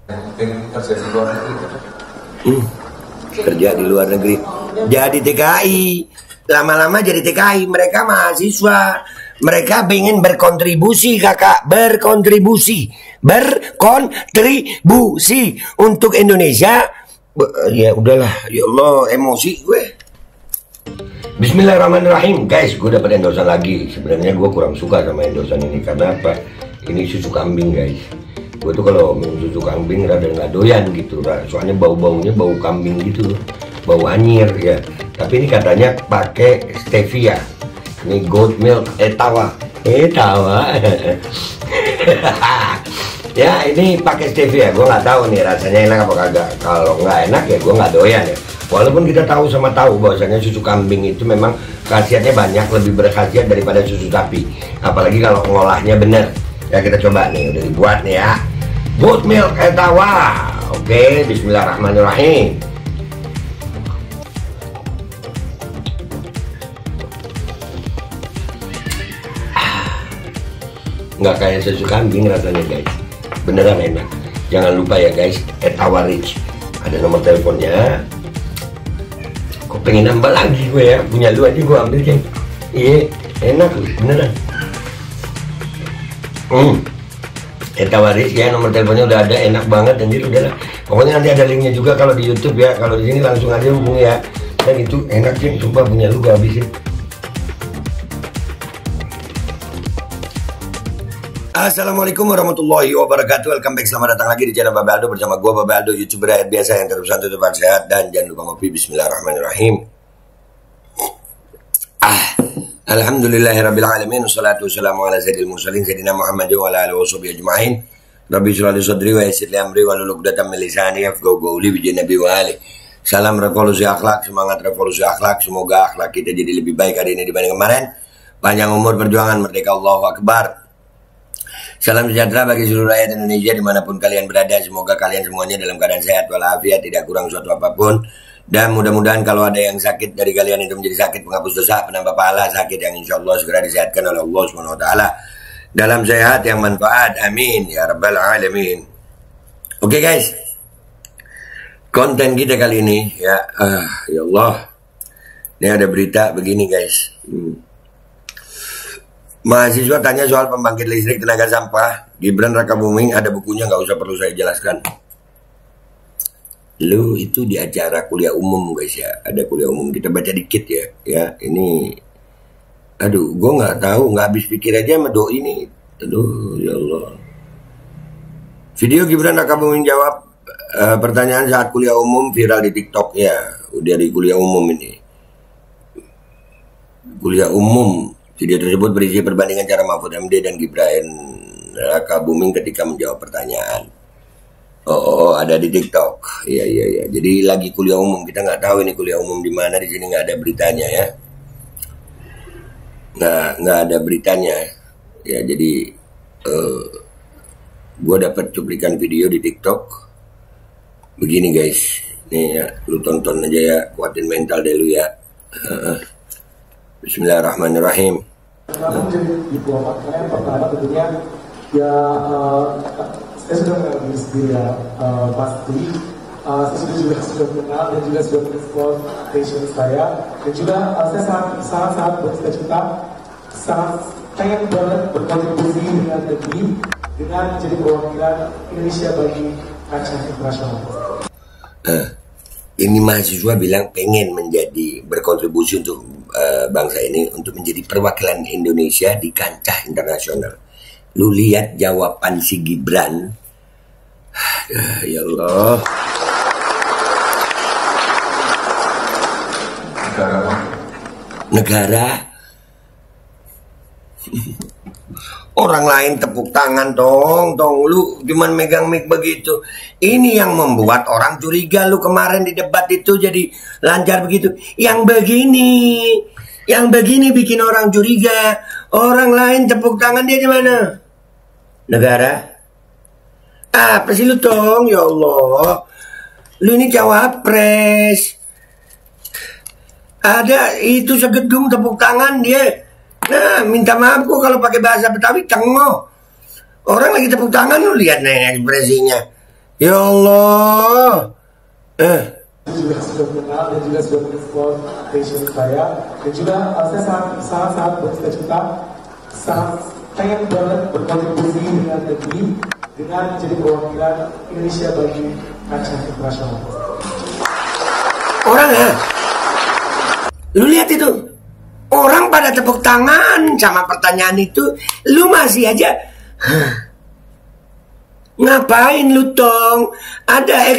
kerja di luar negeri. Kerja di luar negeri. Jadi TKI. Lama-lama jadi TKI. Mereka mahasiswa. Mereka pengen berkontribusi, kakak. Berkontribusi untuk Indonesia. Ya udahlah, ya Allah, emosi gue. Bismillahirrahmanirrahim. Guys, gue dapat endorsan lagi. Sebenarnya gue kurang suka sama endorsan ini. Karena apa? Ini susu kambing, guys. Gue tuh kalau minum susu kambing rada nggak doyan gitu. Soalnya bau-baunya bau kambing gitu. Bau anyir ya. Tapi ini katanya pakai stevia. Ini goat milk etawa. Ya ini pakai stevia. Gue nggak tahu nih rasanya enak apa kagak. Kalau nggak enak ya gue nggak doyan ya. Walaupun kita tahu bahwasanya susu kambing itu memang khasiatnya banyak, lebih berkhasiat daripada susu sapi. Apalagi kalau ngolahnya bener. Ya kita coba nih, udah dibuat nih ya. Goat milk etawa. Oke, bismillahirrahmanirrahim. Nggak kayak susu kambing rasanya, guys. Beneran enak. Jangan lupa ya guys, Etawa Rich. Ada nomor teleponnya. Kok pengen nambah lagi gue ya, punya lu aja gue ambil kan. Iya, enak beneran. Etawa Rich ya, nomor teleponnya udah ada, enak banget anjir, udahlah. Pokoknya nanti ada linknya juga kalau di YouTube ya. Kalau di sini langsung aja hubungi ya. Dan itu enak sih, sumpah punya lu gue habisin. Assalamualaikum warahmatullahi wabarakatuh. Welcome back, selamat datang lagi di channel Babe Aldo bersama gue Babe Aldo, YouTuber rakyat biasa yang terus santai, tetap sehat, dan jangan lupa ngopi. Bismillahirrahmanirrahim. Alhamdulillahirabbil alamin, wassalatu wassalamu ala sayyidil mursalin sayyidina Muhammadin wa ala alihi washabihi ajmain. Rabbi shrah li sadri wa yassir li amri wahlul 'uqdatam min lisani yafqahu qawli bi nabi wa ali. Salam revolusi akhlak, semangat revolusi akhlak. Semoga akhlak kita jadi lebih baik hari ini dibanding kemarin. Panjang umur perjuangan, merdeka, Allahu Akbar. Salam sejahtera bagi seluruh rakyat Indonesia dimanapun kalian berada. Semoga kalian semuanya dalam keadaan sehat walafiat, tidak kurang suatu apapun. Dan mudah-mudahan kalau ada yang sakit dari kalian itu menjadi sakit penghapus dosa, penambah pahala, sakit yang insya Allah segera disehatkan oleh Allah SWT dalam sehat yang manfaat. Amin ya rabbal alamin. Oke guys, konten kita kali ini ya, ya Allah, ini ada berita begini guys. Mahasiswa tanya soal pembangkit listrik tenaga sampah. Gibran Rakabuming ada bukunya, nggak usah perlu saya jelaskan. Lu itu di acara kuliah umum guys ya, ada kuliah umum, kita baca dikit ya. Ya ini, aduh, gue nggak tahu, nggak habis pikir aja sama doi ini. Aduh ya Allah. Video Gibran Rakabuming jawab pertanyaan saat kuliah umum viral di TikTok ya. Udah di kuliah umum ini. Kuliah umum. Video tersebut berisi perbandingan cara Mahfud MD dan Gibran Rakabuming ketika menjawab pertanyaan. Oh, ada di TikTok. Iya. Jadi lagi kuliah umum, kita nggak tahu ini kuliah umum di mana, di sini nggak ada beritanya ya. Nggak ada beritanya. Ya jadi gue dapat cuplikan video di TikTok. Begini guys, nih ya, lu tonton aja ya, kuatin mental deh lu ya. Bismillahirrahmanirrahim. Kenapa menjadi diplomat? Karena yang pertama tentunya ya saya sudah mengalami sendiri ya, pasti saya sudah mengenal dan juga sudah mengeksplor passion saya, dan juga saya sangat bercita-cita, sangat pengen banget berkontribusi dengan negeri dengan menjadi perwakilan Indonesia bagi kancah internasional. Ini mahasiswa bilang pengen berkontribusi untuk bangsa ini, untuk menjadi perwakilan Indonesia di kancah internasional. Lu lihat jawaban si Gibran. Ya Allah. Negara. Orang lain tepuk tangan dong, lu cuman megang mic begitu. Ini yang membuat orang curiga. Lu kemarin di debat itu jadi lancar begitu. Yang begini bikin orang curiga. Orang lain tepuk tangan, dia gimana? Negara? Apa sih lu dong, ya Allah. Lu ini cawapres. Ada itu segedung tepuk tangan dia. Nah, minta maaf kok kalau pakai bahasa Betawi, cengoh. Orang lagi tepuk tangan, lu lihat nih ekspresinya. Ya Allah. Juga sudah mengenal dan juga sudah mengeksplor passion saya, dan juga saya sangat bercita-cita, sangat pengen banget berkontribusi dengan negeri dengan menjadi perwakilan Indonesia bagi kancah internasional. Orang ya, lu lihat itu, orang pada tepuk tangan sama pertanyaan itu, lu masih aja. Ngapain lu tong? Ada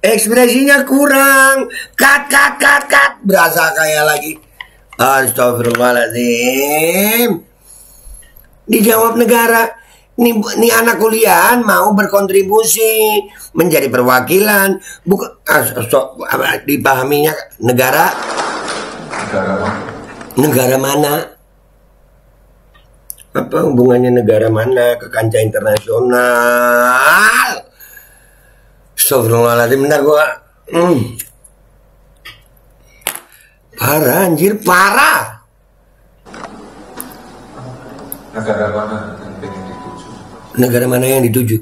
ekspresinya kurang. Cut. Berasa kayak lagi. Astagfirullahaladzim. Dijawab negara. Nih anak kuliahan mau berkontribusi menjadi perwakilan. Bukan dipahaminya negara. Negara mana? Apa hubungannya negara mana ke kancah internasional? Astagfirullahaladzim, bentar gua. Parah anjir, parah. Negara mana yang pengen dituju? Negara mana yang dituju?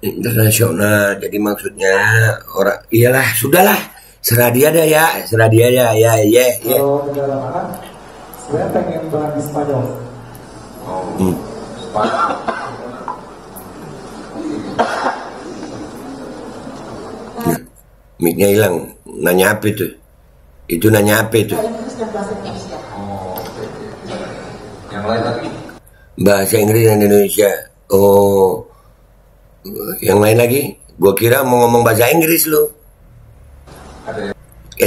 Internasional, jadi maksudnya orang, iyalah, sudahlah. Serah dia dah ya, serah dia ya. Kalau negara mana? Saya pengen banget di Spanyol. Spanyol. Mic-nya hilang. Nanya apa itu? Itu nanya apa itu? Yang lain lagi? Bahasa Inggris dan Indonesia. Oh, yang lain lagi? Gua kira mau ngomong bahasa Inggris lu. Ada yang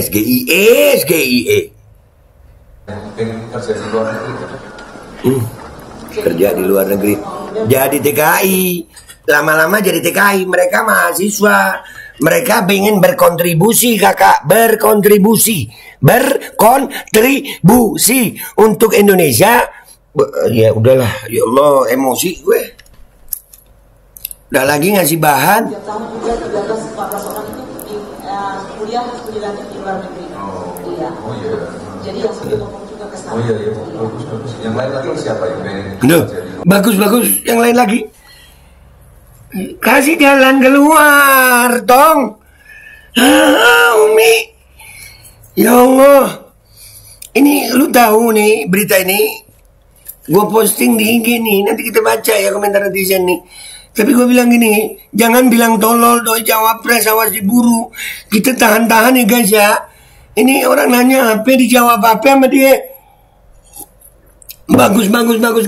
SGIE. yang pengen kerja di luar negeri? Kerja di luar negeri. Jadi TKI. Lama-lama jadi TKI. Mereka mahasiswa. Mereka pengen berkontribusi, kakak. Berkontribusi untuk Indonesia. Ya udahlah. Ya Allah, emosi gue. Udah lagi ngasih bahan. Tiap tahun juga 13-14 orang itu kuliah studi lanjut di luar negeri. Iya. Oh iya. Jadi yang saya ngomong juga ke sana. Oh iya, bagus. Yang lain lagi siapa yang pengen Duh, kerja di luar? bagus. Yang lain lagi. Kasih jalan keluar, tong. Umi. Ya Allah. Ini lu tahu nih berita ini. Gue posting di IG nih. Nanti kita baca ya komentar netizen nih. Tapi gue bilang gini, jangan bilang tolol doi cawapres, awas diburu. Kita tahan-tahan ya guys ya. Ini orang nanya apa, dijawab apa sama dia. Bagus.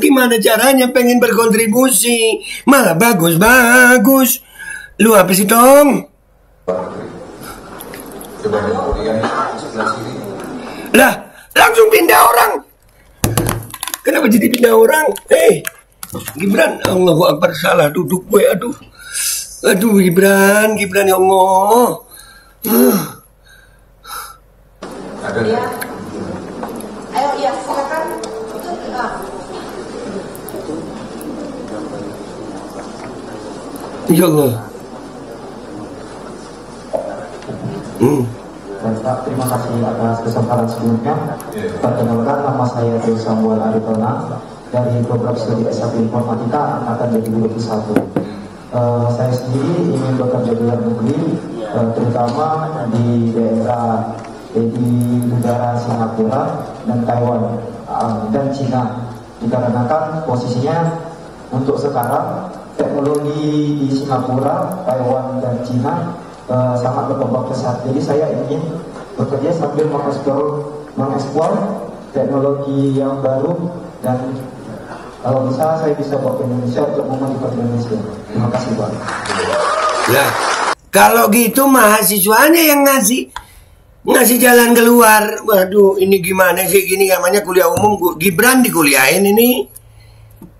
Gimana caranya pengen berkontribusi? Malah bagus. Lu apa sih, Tong? Coba yang kuliah sebelah sini. Lah, langsung pindah orang. Kenapa jadi pindah orang? Gibran, Allahu Akbar, salah duduk gue, aduh Gibran ya Allah. Ada Iya. Ayo, iya, silakan. Ya Allah. Pak, terima kasih atas kesempatan sebelumnya. Perkenalkan, nama saya Dewi Samuel Aritona dari program studi S1 Informatika angkatan 2021. Saya sendiri ingin bekerja di luar negeri, terutama di daerah di negara Singapura dan Taiwan dan Cina. Dikarenakan posisinya untuk sekarang teknologi di Singapura, Taiwan dan Cina sangat berkembang pesat. Jadi saya ingin bekerja sambil mengeksplor teknologi yang baru, dan kalau bisa saya bisa bawa ke Indonesia untuk memajukan Indonesia. Terima kasih Pak. Ya, kalau gitu mahasiswanya yang ngasih jalan keluar. Waduh, ini gimana sih, gini namanya kuliah umum. Gibran dikuliahin ini.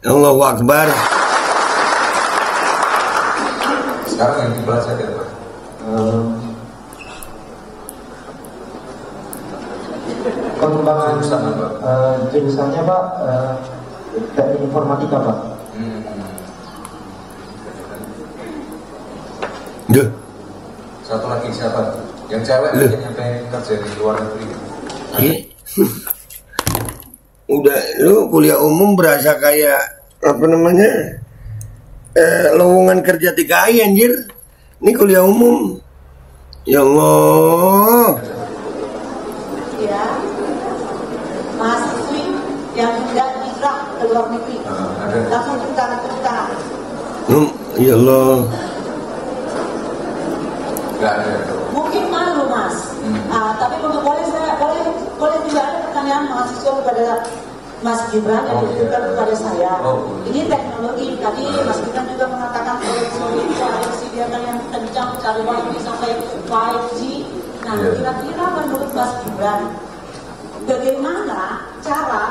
Allahu Akbar. sekarang yang dipelajari apa? Pengembangan Jurusan apa? jurusannya Pak, teknik informatika Pak. Duh. Satu lagi siapa? Yang cewek mungkin yang pengen kerja di luar negeri. Udah lu kuliah umum berasa kayak apa namanya? Lowongan kerja TKI anjir. Ini kuliah umum. Ya Allah. Ya, mahasiswi yang tidak hijrah ke luar negeri. Langsung tepuk tangan. Ya Allah. Gak ada. Mungkin malu mas. Tapi boleh juga ada pertanyaan mahasiswa kepada Mas Gibran yang ditujukan kepada saya. Ini teknologi. Tadi Mas Gibran juga mengatakan koleksi biarkan yang kencang cari waktu sampai 5G. Nah, kira-kira menurut Mas Gibran, bagaimana cara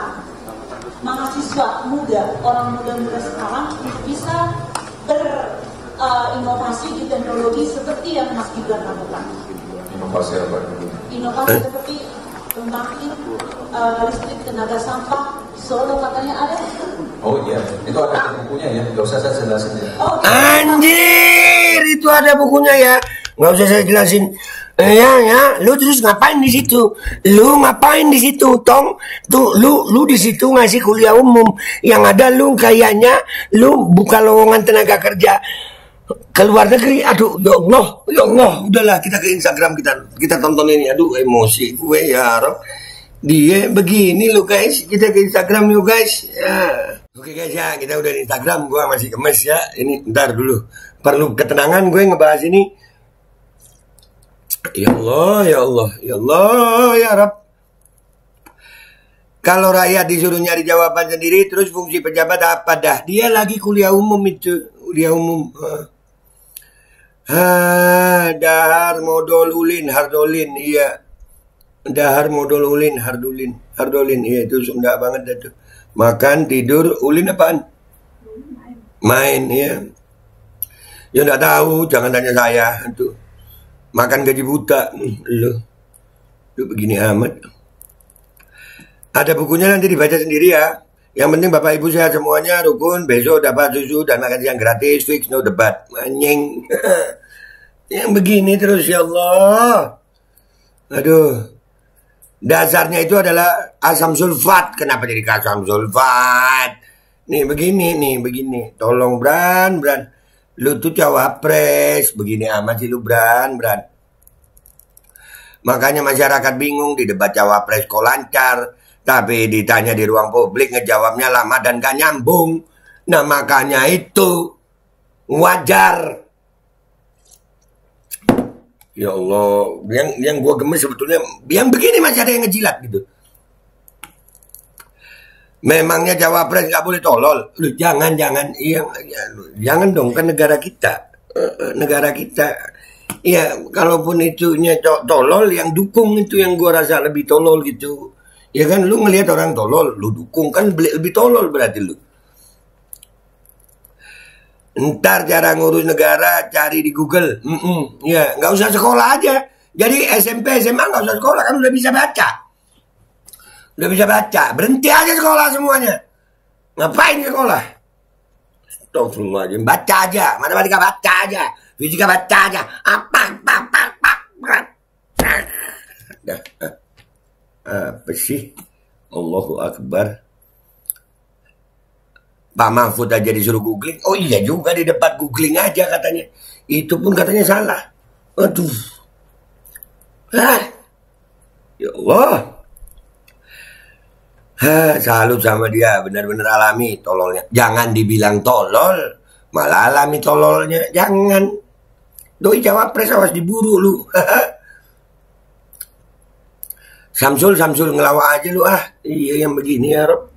mahasiswa muda, orang muda-muda sekarang bisa berinovasi di teknologi seperti yang Mas Gibran lakukan? Inovasi apa? Inovasi seperti pembangkit listrik tenaga sampah Solo katanya ada. Oh iya, itu ada bukunya ya, nggak usah saya jelasin ya. Anjir, itu ada bukunya ya, nggak usah saya jelasin. Ya, lu terus ngapain di situ? Lu ngapain di situ, Tong? Tuh, lu di situ ngasih kuliah umum. Yang ada lu kayaknya lu buka lowongan tenaga kerja ke luar negeri. Aduh, ya Allah, udahlah kita ke Instagram kita tonton ini. Aduh, emosi gue ya, Rob. Dia begini lo guys, kita ke Instagram yuk guys. Ya. Oke guys ya, kita udah di Instagram. Gue masih gemes ya. Ini ntar dulu, perlu ketenangan gue ngebahas ini. Ya Allah, ya Allah, ya Allah, ya Rab. Kalau rakyat disuruh nyari jawaban sendiri, terus fungsi pejabat apa dah? Dia lagi kuliah umum itu, kuliah umum. Dahar modal ulin hardolin, iya. Dahar modal ulin hardolin, iya itu Sunda banget dah tuh. Makan tidur ulin apaan? Main, ya. Ya nggak tahu, jangan tanya saya itu. Makan gaji buta, lu begini amat. Ada bukunya nanti dibaca sendiri ya. Yang penting Bapak Ibu sehat semuanya, rukun, besok dapat susu dan makan siang gratis, fix no debat. Anjing. Yang begini terus ya Allah. Aduh. Dasarnya itu adalah asam sulfat. Kenapa jadi asam sulfat? Nih begini. Tolong Bran. Lu tuh cawapres. Begini amat sih lu Bran. Makanya masyarakat bingung di debat cawapres kok lancar. Tapi ditanya di ruang publik ngejawabnya lama dan gak nyambung. Nah makanya itu wajar. Ya Allah, yang gue gemes sebetulnya, yang begini masih ada yang ngejilat gitu. Memangnya cawapres nggak boleh tolol? Lu jangan, jangan dong, kan negara kita, Ya, kalaupun itunya tolol, yang dukung itu yang gue rasa lebih tolol gitu. Ya kan, lu ngelihat orang tolol, lu dukung kan lebih tolol berarti lu. Ntar cara ngurus negara cari di Google. Ya, nggak usah sekolah aja. Jadi SMP, SMA nggak usah sekolah kan udah bisa baca. Berhenti aja sekolah semuanya. Ngapain sekolah? Astagfirullahaladzim. Baca aja. Matematika baca aja. Fisika baca aja. Apa sih? Allahu Akbar. Pak Mahfud aja disuruh googling. Oh iya juga di debat googling aja katanya. Itu pun katanya salah. Aduh. Ya Allah. Salut sama dia. Benar-benar alami tololnya. Jangan dibilang tolol. Malah alami tololnya. Jangan. Doi cawapres awas diburu lu. Samsul ngelawak aja lu Iya yang begini ya Rob.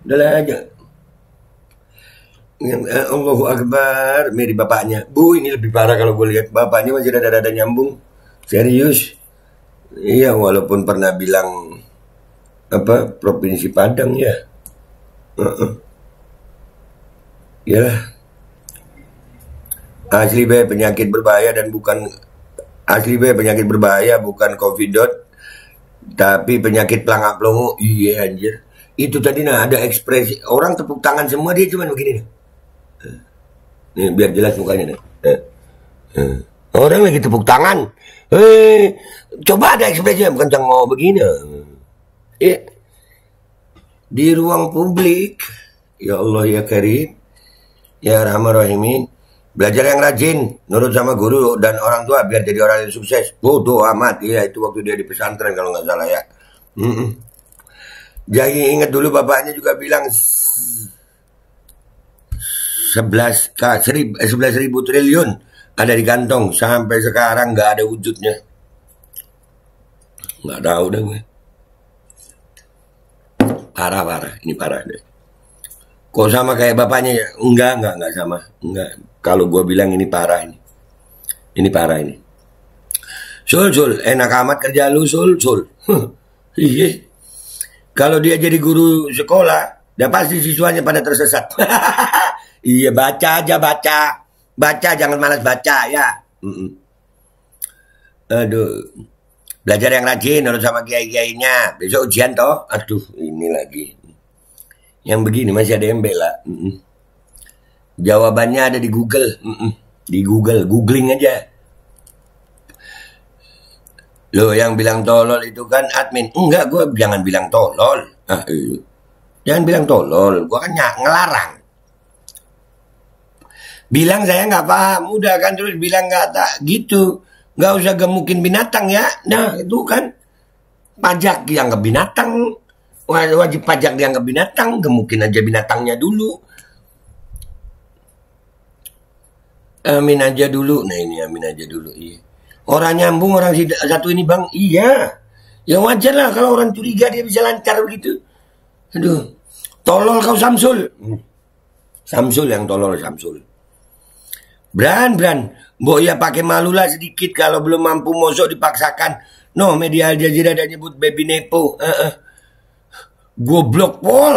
Udah aja. Allahu Akbar, mirip bapaknya. Bu, ini lebih parah kalau gue lihat bapaknya masih ada nyambung. Serius. Iya, walaupun pernah bilang Provinsi Padang ya. Yalah. Asli penyakit berbahaya bukan COVID, tapi penyakit pelangak pelongo. Iya anjir. Itu tadi ada ekspresi orang tepuk tangan semua dia cuma begini nih. Nih biar jelas mukanya nih. Orang lagi tepuk tangan. Coba ada ekspresinya bukan cuma mau begini. di ruang publik. Ya Allah ya Karim, ya Rahman Rahimin. Belajar yang rajin, nurut sama guru dan orang tua biar jadi orang yang sukses. Bodoh amat, ya itu waktu dia di pesantren kalau nggak salah ya. Jadi ingat dulu bapaknya juga bilang 11.000 triliun ada di kantong, sampai sekarang nggak ada wujudnya. Nggak tahu deh gue. Parah, ini parah deh. Kok sama kayak bapaknya ya? Enggak sama. Enggak. Kalau gue bilang ini parah ini. Ini parah ini. Sul, enak amat kerja lu, Sul. Iya. Kalau dia jadi guru sekolah, udah pasti siswanya pada tersesat. Iya, baca aja, baca. Baca, jangan malas baca, ya. Aduh. Belajar yang rajin, harus sama kiai-kiainya. Besok ujian toh. Aduh, ini lagi. Yang begini masih ada yang bela. Jawabannya ada di Google. Di Google, googling aja. Loh, yang bilang tolol itu kan admin. Enggak, gue jangan bilang tolol. Jangan bilang tolol, gue kan ngelarang. Bilang saya nggak paham, udah kan, terus bilang nggak tak gitu. Nggak usah gemukin binatang ya. Nah, itu kan pajak dianggap binatang. Wajib pajak dianggap binatang, gemukin aja binatangnya dulu. Amin aja dulu. Nah ini amin aja dulu. Iya. Orang nyambung, orang satu ini bang. Iya. Ya wajar lah kalau orang curiga dia bisa lancar begitu. Aduh. Tolol kau Samsul. Samsul yang tolol Samsul. Bran. Mbok ya pakai malu lah sedikit kalau belum mampu mosok dipaksakan. No, media Al Jazeera ada nyebut baby nepo. Goblok Pol.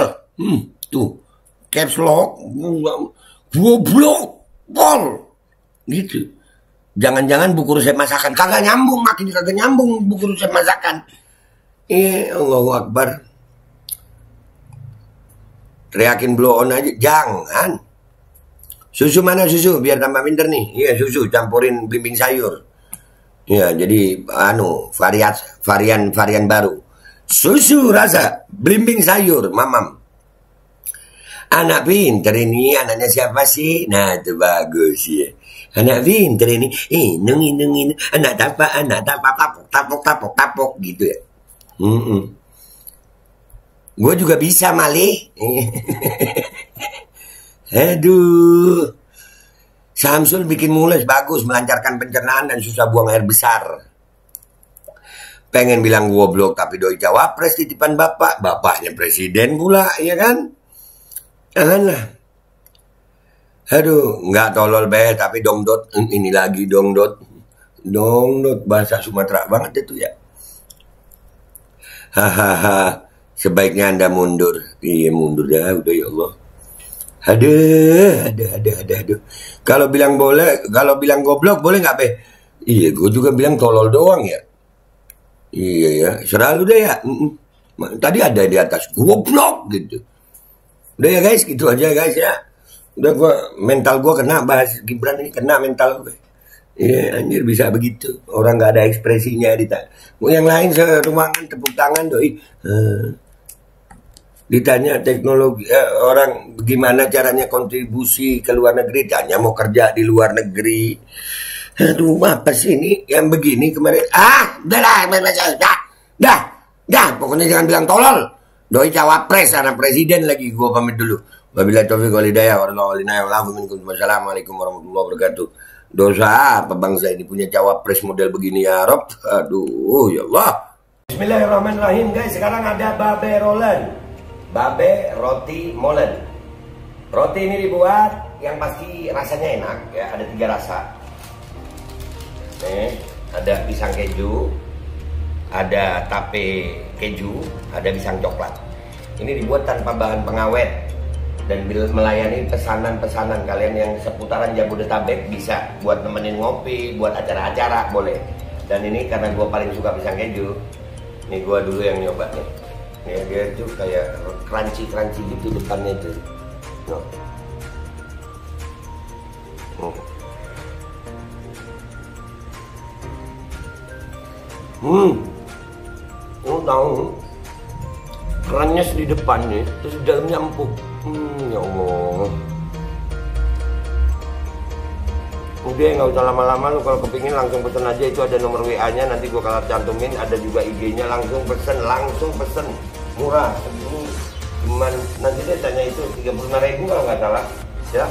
Tuh. Caps lock. Goblok Pol. Gitu. Jangan-jangan buku resep masakan. Kagak nyambung. Makin kagak nyambung buku resep masakan. Allahu Akbar. Teriakin blow on aja. Jangan. Susu mana susu? Biar tambah pinter nih. Iya susu. Campurin belimbing sayur. Iya jadi varian baru. Susu rasa belimbing sayur, mamam. Anak pinter ini, anaknya siapa sih? Nah, itu bagus ya. Anak pinter ini, inung. Anak tapok gitu ya. Gue juga bisa malih. Aduh. Samsul bikin mules bagus, melancarkan pencernaan dan susah buang air besar. Pengen bilang goblok tapi doi cawapres titipan bapak. Bapaknya presiden pula, ya kan? Janganlah. Aduh, nggak tolol be, tapi dongdot. Ini lagi dongdot. Dongdot, bahasa Sumatera banget itu ya. Hahaha, sebaiknya Anda mundur. Iya mundur dah, udah ya Allah. Aduh. Kalau bilang boleh, kalau bilang goblok boleh nggak be? Iya, gue juga bilang tolol doang ya. Iya ya, selalu deh ya. Tadi ada di atas goblok gitu. Udah ya guys, gitu aja guys ya. Udah mental gue kena bahas Gibran ini, kena mental gue. Iya anjir bisa begitu. Orang nggak ada ekspresinya yang lain seruangan tepuk tangan doi. Ditanya teknologi orang gimana caranya kontribusi ke luar negeri, tanya mau kerja di luar negeri. Aduh, apa sih ini yang begini kemarin? Dah, pokoknya jangan bilang tolol. Doi cawapres, anak presiden lagi. Gua pamit dulu. Wabillahi taufiq wal hidayah. Wassalamualaikum warahmatullahi wabarakatuh. Dosa apa bangsa ini punya cawapres model begini ya Rob? Aduh, ya Allah. Bismillahirrahmanirrahim guys. Sekarang ada babe rolen, babe roti molen. Roti ini dibuat yang pasti rasanya enak ya. Ada 3 rasa. Ada pisang keju, ada tape keju, ada pisang coklat. Ini dibuat tanpa bahan pengawet dan melayani pesanan-pesanan kalian yang seputaran Jabodetabek bisa buat nemenin ngopi, buat acara-acara boleh. Dan ini karena gue paling suka pisang keju, ini gue dulu yang nyoba nih. Ya, dia tuh kayak crunchy gitu depannya tuh. Tahu Krenyes di depan nih, terus di dalamnya empuk. Ya Allah. Udah nggak usah lama-lama, lu kalau kepingin langsung pesen aja, itu ada nomor WA-nya, nanti gua kalau cantumin, ada juga IG-nya, langsung pesen, murah. Ini cuman nanti deh tanya itu 35.000 kalau nggak salah, ya.